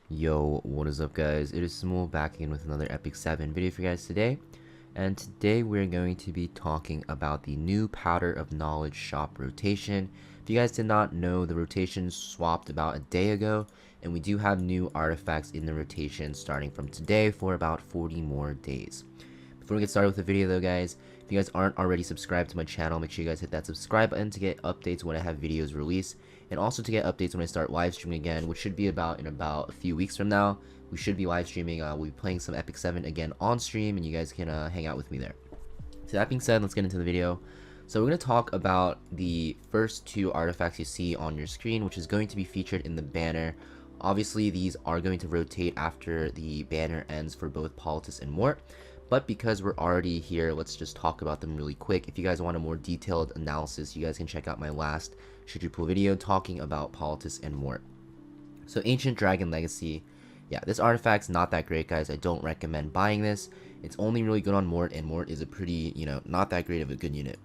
Yo, what is up guys? It is Samool back again with another Epic 7 video for you guys today. And today we're going to be talking about the new Powder of Knowledge shop rotation. If you guys did not know, the rotation swapped about a day ago, and we do have new artifacts in the rotation starting from today for about 40 more days. Before we get started with the video though guys, if you guys aren't already subscribed to my channel, make sure you guys hit that subscribe button to get updates when I have videos released, and also to get updates when I start live streaming again, which should be in about a few weeks from now. We should be live streaming, we'll be playing some Epic 7 again on stream, and you guys can hang out with me there. So that being said, let's get into the video. So we're going to talk about the first two artifacts you see on your screen, which is going to be featured in the banner. Obviously, these are going to rotate after the banner ends for both Politis and Mort. But because we're already here, let's just talk about them really quick. If you guys want a more detailed analysis, you guys can check out my last Shijupul video talking about Politis and Mort. So Ancient Dragon Legacy. Yeah, this artifact's not that great, guys. I don't recommend buying this. It's only really good on Mort, and Mort is a pretty, not that great of a good unit.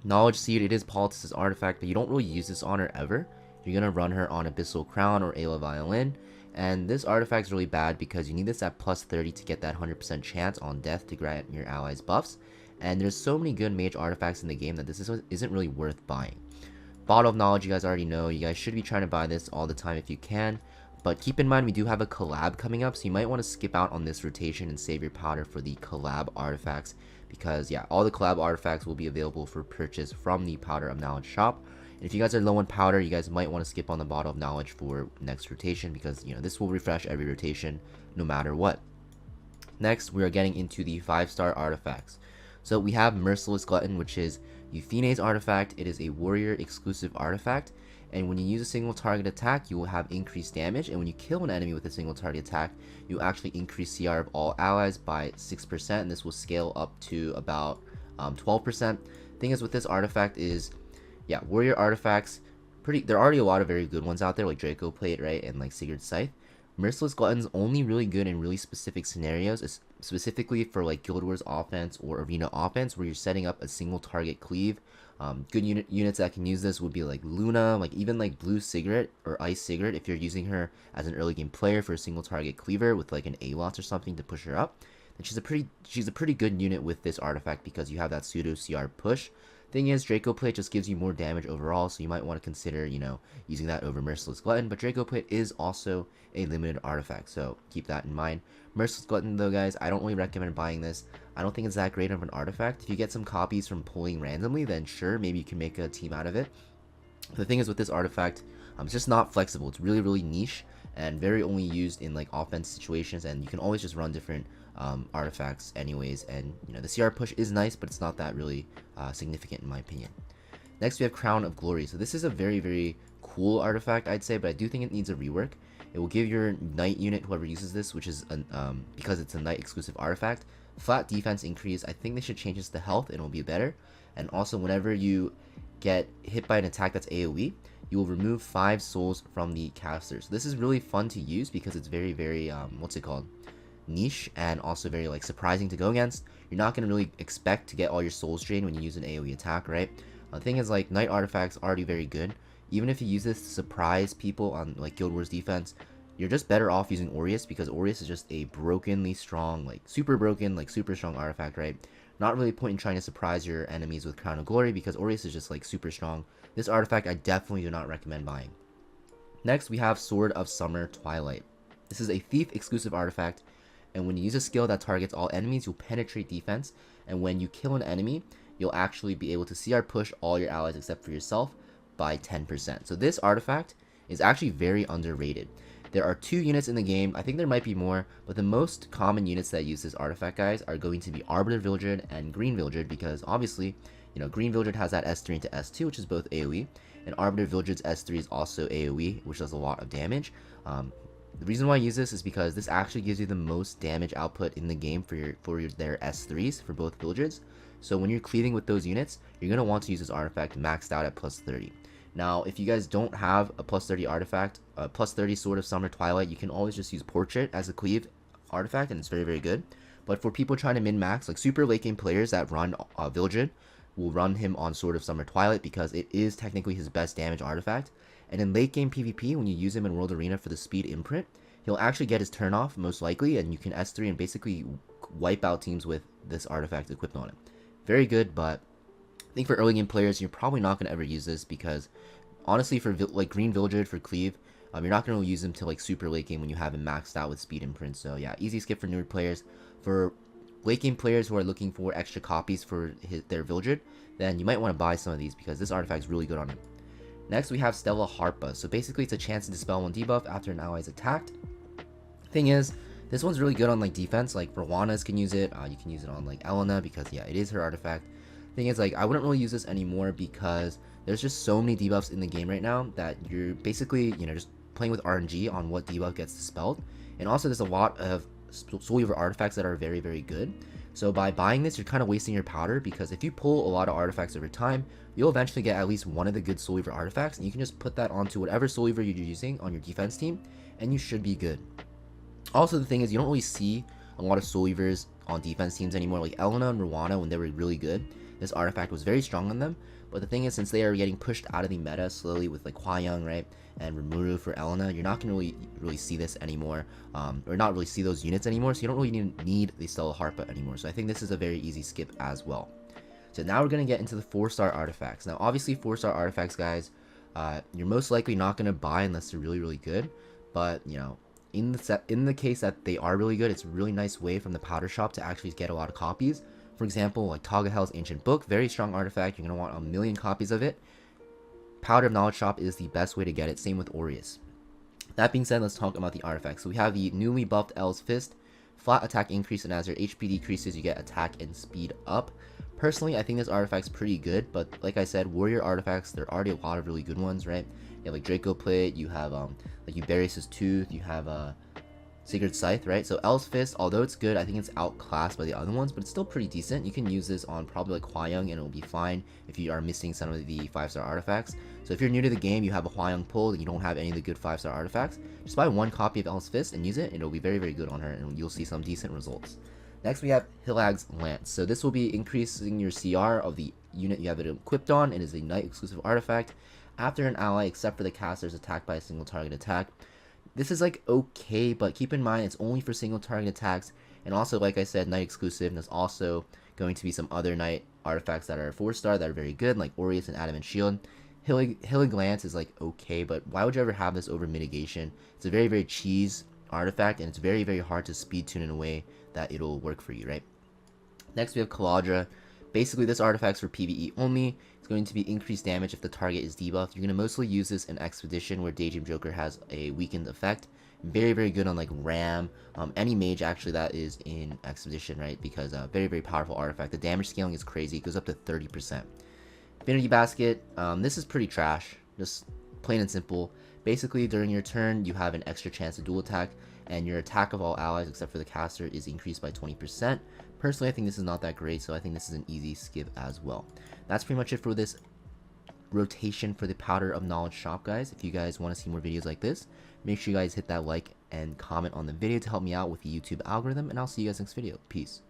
Knowledge Seed, it is Politis' artifact, but you don't really use this on her ever. You're going to run her on Abyssal Crown or Ayla Violin. And this artifact is really bad because you need this at plus 30 to get that 100% chance on death to grant your allies buffs. And there's so many good mage artifacts in the game that this isn't really worth buying. Bottle of Knowledge, you guys already know. You guys should be trying to buy this all the time if you can. But keep in mind, we do have a collab coming up, so you might want to skip out on this rotation and save your powder for the collab artifacts. Because, yeah, all the collab artifacts will be available for purchase from the Powder of Knowledge shop. And if you guys are low on powder, you guys might want to skip on the Bottle of Knowledge for next rotation, because, this will refresh every rotation no matter what. Next, we are getting into the 5-star artifacts. So we have Merciless Glutton, which is Euphene's artifact. It is a warrior exclusive artifact, and when you use a single target attack, you will have increased damage, and when you kill an enemy with a single target attack, you actually increase CR of all allies by 6%, and this will scale up to about 12%. Thing is with this artifact is, yeah, warrior artifacts, there are already a lot of very good ones out there, like Draco Plate, right, and like Sigurd's Scythe. Merciless Glutton's only really good in really specific scenarios, specifically for like Guild Wars offense or Arena offense, where you're setting up a single target cleave. Good units that can use this would be like Luna, like even like Blue Sigurd or Ice Sigurd if you're using her as an early game player for a single target cleaver with like an Alots or something to push her up. And she's a pretty good unit with this artifact because you have that pseudo CR push. Thing is, Draco Plate just gives you more damage overall, so you might want to consider, using that over Merciless Glutton. But Draco Plate is also a limited artifact, so keep that in mind. Merciless Glutton, though, guys, I don't really recommend buying this. I don't think it's that great of an artifact. If you get some copies from pulling randomly, then sure, maybe you can make a team out of it. The thing is with this artifact, it's just not flexible. It's really, really niche and very only used in like offense situations, and you can always just run different artifacts anyways, and the CR push is nice, but it's not that really significant in my opinion. Next we have Crown of Glory. So this is a very, very cool artifact, I'd say, but I do think it needs a rework. It will give your knight unit, whoever uses this, which is because it's a knight exclusive artifact, flat defense increase. I think they should change this to health and it'll be better. And also, whenever you get hit by an attack that's AoE, you will remove 5 souls from the caster. So this is really fun to use because it's very, very niche, and also very like surprising to go against. You're not going to really expect to get all your souls drained when you use an AoE attack, right? The thing is, like, knight artifacts are already very good. Even if you use this to surprise people on like Guild Wars defense, you're just better off using Aureus, because Aureus is just a brokenly strong, like super broken, like super strong artifact, right? Not really point in trying to surprise your enemies with Crown of Glory, because Aureus is just like super strong. This artifact I definitely do not recommend buying. Next we have Sword of Summer Twilight. This is a thief exclusive artifact, and when you use a skill that targets all enemies, you'll penetrate defense, and when you kill an enemy, you'll actually be able to CR push all your allies except for yourself by 10%. So this artifact is actually very underrated. There are 2 units in the game. I think there might be more, but the most common units that use this artifact, guys, are going to be Arbiter Vildred and Green Vildred, because obviously, Green Vildred has that S3 into S2, which is both AoE, and Arbiter Vildred's S3 is also AoE, which does a lot of damage. The reason why I use this is because this actually gives you the most damage output in the game for their S3s for both Vildreds. So when you're cleaving with those units, you're going to want to use this artifact maxed out at plus 30. Now, if you guys don't have a plus 30 artifact, plus 30 Sword of Summer Twilight, you can always just use Portrait as a cleave artifact, and it's very, very good. But for people trying to min-max, like super late game players that run Vildred, will run him on Sword of Summer Twilight because it is technically his best damage artifact. And in late game PvP, when you use him in World Arena for the speed imprint, he'll actually get his turn off most likely, and you can S3 and basically wipe out teams with this artifact equipped on him. Very good, but I think for early game players, you're probably not going to ever use this because honestly, for like Green Villager for Cleave, you're not going to use him till like super late game when you have him maxed out with speed imprint. So yeah, easy skip for newer players. For late game players who are looking for extra copies for their Villager, then you might want to buy some of these because this artifact is really good on him. Next, we have Stella Harpa. So basically, it's a chance to dispel one debuff after an ally is attacked. Thing is, this one's really good on like defense. Like Rwanda's can use it. You can use it on like Elena because yeah, it is her artifact. Thing is, like, I wouldn't really use this anymore because there's just so many debuffs in the game right now that you're basically, you know, just playing with RNG on what debuff gets dispelled. And also, there's a lot of Soul Weaver artifacts that are very, very good. So by buying this, you're kind of wasting your powder because if you pull a lot of artifacts over time, you'll eventually get at least one of the good Soul Weaver artifacts, and you can just put that onto whatever Soul Weaver you're using on your defense team, and you should be good. Also, the thing is, you don't really see a lot of Soul Weavers on defense teams anymore. Like Elena and Rwana, when they were really good, this artifact was very strong on them. But the thing is, since they are getting pushed out of the meta slowly with like Hwa-Young, right, and Rimuru for Elena, you're not going to really see this anymore, or not really see those units anymore, so you don't really need the Stella Harpa anymore. So I think this is a very easy skip as well. So now we're going to get into the 4-star artifacts. Now obviously 4-star artifacts, guys, you're most likely not going to buy unless they're really, really good. But, you know, in the case that they are really good, it's a really nice way from the powder shop to actually get a lot of copies. For example, like Tagahel's Ancient Book, very strong artifact. You're going to want 1,000,000 copies of it. Powder of Knowledge Shop is the best way to get it. Same with Aureus. That being said, let's talk about the artifacts. So we have the newly buffed L's Fist. Flat attack increase, and as your HP decreases, you get attack and speed up. Personally, I think this artifact's pretty good, but like I said, warrior artifacts, there are already a lot of really good ones, right? You have like Draco Plate, you have like Eubarrius' Tooth, you have Sigurd's Scythe, right? So L's Fist, although it's good, I think it's outclassed by the other ones, but it's still pretty decent. You can use this on probably like Hwa-Young, and it'll be fine if you are missing some of the 5-star artifacts. So if you're new to the game, you have a Hwa-Young pull, and you don't have any of the good 5-star artifacts, just buy one copy of L's Fist and use it, and it'll be very, very good on her, and you'll see some decent results. Next, we have Hillars Lance. So this will be increasing your CR of the unit you have it equipped on, and is a night exclusive artifact. After an ally, except for the caster, is attacked by a single target attack. This is like okay, but keep in mind it's only for single target attacks, and also like I said, night exclusive, and there's also going to be some other night artifacts that are 4-star that are very good, like Aureus and Adamant Shield. Hillars Lance is like okay, but why would you ever have this over mitigation? It's a very, very cheese artifact, and it's very, very hard to speed tune in a way that it'll work for you, right? Next we have Kaladra. Basically, this artifact's for PvE only. It's going to be increased damage if the target is debuffed. You're going to mostly use this in Expedition, where Daydream Joker has a weakened effect. Very, very good on like Ram, any mage actually that is in Expedition, right? Because very, very powerful artifact. The damage scaling is crazy. It goes up to 30%. Affinity Basket, this is pretty trash. Just plain and simple. Basically, during your turn, you have an extra chance to dual attack, and your attack of all allies except for the caster is increased by 20%. Personally, I think this is not that great, so I think this is an easy skip as well. That's pretty much it for this rotation for the Powder of Knowledge shop, guys. If you guys want to see more videos like this, make sure you guys hit that like and comment on the video to help me out with the YouTube algorithm, and I'll see you guys next video. Peace.